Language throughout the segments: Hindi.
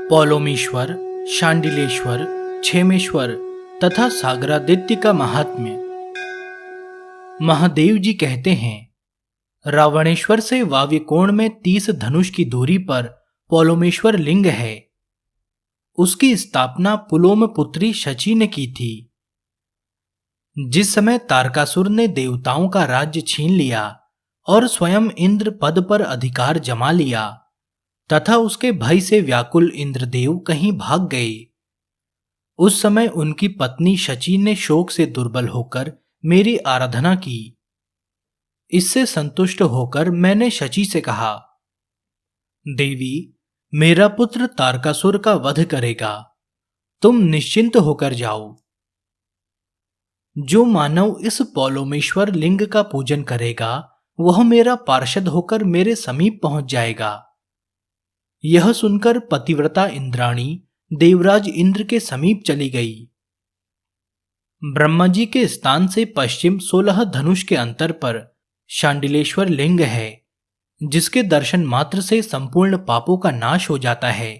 पौलोमीश्वर, शांडिलेश्वर, क्षेमेश्वर तथा सागरादित्य का महात्म्य। महादेव जी कहते हैं, रावणेश्वर से वाव्य कोण में 30 धनुष की दूरी पर पौलोमेश्वर लिंग है। उसकी स्थापना पुलोम पुत्री शची ने की थी। जिस समय तारकासुर ने देवताओं का राज्य छीन लिया और स्वयं इंद्र पद पर अधिकार जमा लिया तथा उसके भय से व्याकुल इंद्रदेव कहीं भाग गए, उस समय उनकी पत्नी शची ने शोक से दुर्बल होकर मेरी आराधना की। इससे संतुष्ट होकर मैंने शची से कहा, देवी, मेरा पुत्र तारकासुर का वध करेगा, तुम निश्चिंत होकर जाओ। जो मानव इस पौलोमेश्वर लिंग का पूजन करेगा वह मेरा पार्षद होकर मेरे समीप पहुंच जाएगा। यह सुनकर पतिव्रता इंद्राणी देवराज इंद्र के समीप चली गई। ब्रह्मा जी के स्थान से पश्चिम 16 धनुष के अंतर पर शांडिलेश्वर लिंग है, जिसके दर्शन मात्र से संपूर्ण पापों का नाश हो जाता है।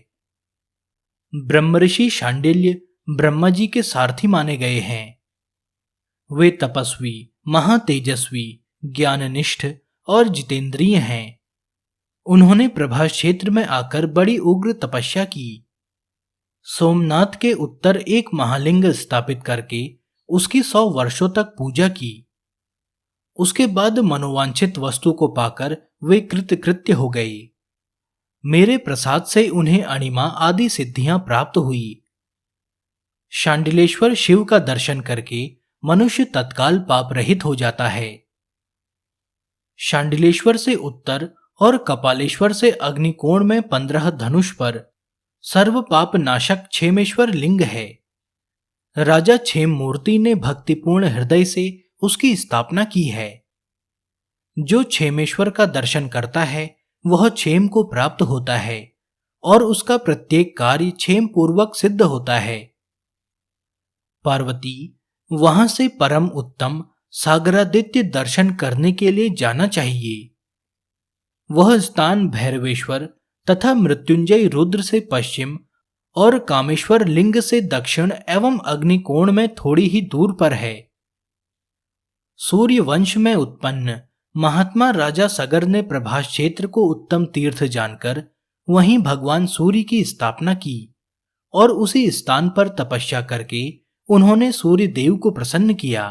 ब्रह्मऋषि शांडिल्य ब्रह्मा जी के सारथी माने गए हैं। वे तपस्वी, महातेजस्वी, ज्ञाननिष्ठ और जितेंद्रिय हैं। उन्होंने प्रभास क्षेत्र में आकर बड़ी उग्र तपस्या की। सोमनाथ के उत्तर एक महालिंग स्थापित करके उसकी 100 वर्षों तक पूजा की। उसके बाद मनोवांछित वस्तु को पाकर वे कृतकृत्य हो गए। मेरे प्रसाद से उन्हें अणिमा आदि सिद्धियां प्राप्त हुई। शांडिलेश्वर शिव का दर्शन करके मनुष्य तत्काल पाप रहित हो जाता है। शांडिलेश्वर से उत्तर और कपालेश्वर से अग्निकोण में 15 धनुष पर सर्व पाप नाशक क्षेमेश्वर लिंग है। राजा क्षेम मूर्ति ने भक्तिपूर्ण हृदय से उसकी स्थापना की है। जो क्षेमेश्वर का दर्शन करता है वह क्षेम को प्राप्त होता है और उसका प्रत्येक कार्य क्षेम पूर्वक सिद्ध होता है। पार्वती, वहां से परम उत्तम सागरादित्य दर्शन करने के लिए जाना चाहिए। वह स्थान भैरवेश्वर तथा मृत्युंजय रुद्र से पश्चिम और कामेश्वर लिंग से दक्षिण एवं अग्निकोण में थोड़ी ही दूर पर है। सूर्य वंश में उत्पन्न महात्मा राजा सगर ने प्रभास क्षेत्र को उत्तम तीर्थ जानकर वहीं भगवान सूर्य की स्थापना की और उसी स्थान पर तपस्या करके उन्होंने सूर्य देव को प्रसन्न किया।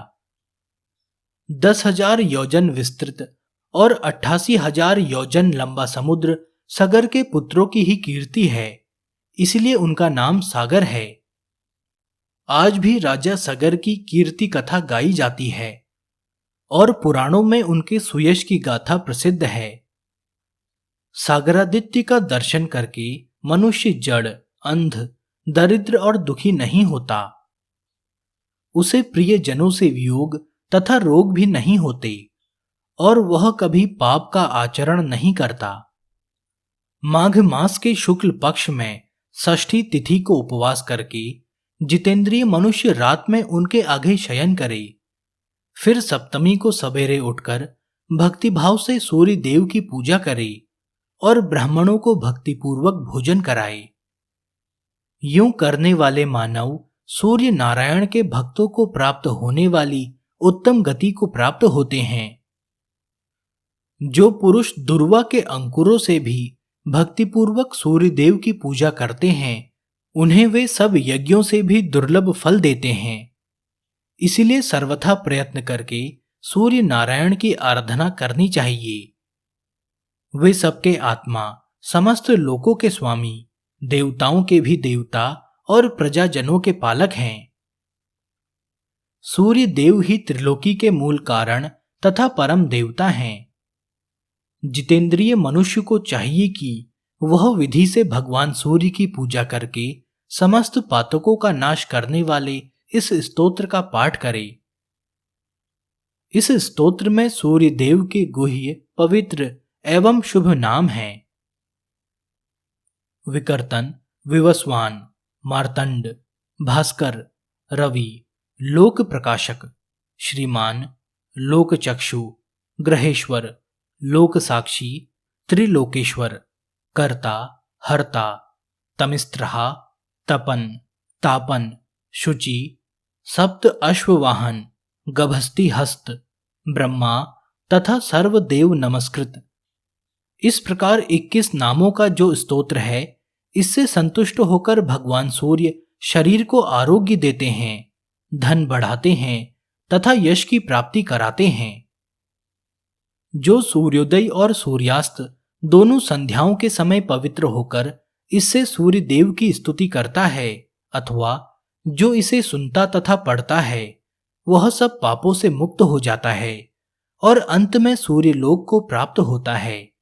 10,000 योजन विस्तृत और 88,000 योजन लंबा समुद्र सगर के पुत्रों की ही कीर्ति है, इसलिए उनका नाम सागर है। आज भी राजा सगर की कीर्ति कथा गाई जाती है और पुराणों में उनके सुयश की गाथा प्रसिद्ध है। सागरादित्य का दर्शन करके मनुष्य जड़, अंध, दरिद्र और दुखी नहीं होता। उसे प्रिय जनों से वियोग तथा रोग भी नहीं होते और वह कभी पाप का आचरण नहीं करता। माघ मास के शुक्ल पक्ष में षष्ठी तिथि को उपवास करके जितेंद्रिय मनुष्य रात में उनके आगे शयन करे, फिर सप्तमी को सवेरे उठकर भक्तिभाव से सूर्य देव की पूजा करे और ब्राह्मणों को भक्तिपूर्वक भोजन कराए। यूं करने वाले मानव सूर्य नारायण के भक्तों को प्राप्त होने वाली उत्तम गति को प्राप्त होते हैं। जो पुरुष दुर्वा के अंकुरों से भी भक्तिपूर्वक सूर्य देव की पूजा करते हैं, उन्हें वे सब यज्ञों से भी दुर्लभ फल देते हैं। इसलिए सर्वथा प्रयत्न करके सूर्य नारायण की आराधना करनी चाहिए। वे सबके आत्मा, समस्त लोकों के स्वामी, देवताओं के भी देवता और प्रजाजनों के पालक हैं। सूर्य देव ही त्रिलोकी के मूल कारण तथा परम देवता हैं। जितेंद्रिय मनुष्य को चाहिए कि वह विधि से भगवान सूर्य की पूजा करके समस्त पातकों का नाश करने वाले इस स्तोत्र का पाठ करे। इस स्तोत्र में सूर्य देव के गुह्य, पवित्र एवं शुभ नाम हैं: विकर्तन, विवस्वान, मार्तंड, भास्कर, रवि, लोक प्रकाशक, श्रीमान, लोकचक्षु, ग्रहेश्वर, लोक साक्षी, त्रिलोकेश्वर, कर्ता, हर्ता, तमिस्त्रहा, तपन, तापन, शुचि, सप्त अश्ववाहन, गभस्ति हस्त, ब्रह्मा तथा सर्वदेव नमस्कृत। इस प्रकार 21 नामों का जो स्तोत्र है, इससे संतुष्ट होकर भगवान सूर्य शरीर को आरोग्य देते हैं, धन बढ़ाते हैं तथा यश की प्राप्ति कराते हैं। जो सूर्योदय और सूर्यास्त दोनों संध्याओं के समय पवित्र होकर इससे सूर्य देव की स्तुति करता है अथवा जो इसे सुनता तथा पढ़ता है, वह सब पापों से मुक्त हो जाता है और अंत में सूर्य लोक को प्राप्त होता है।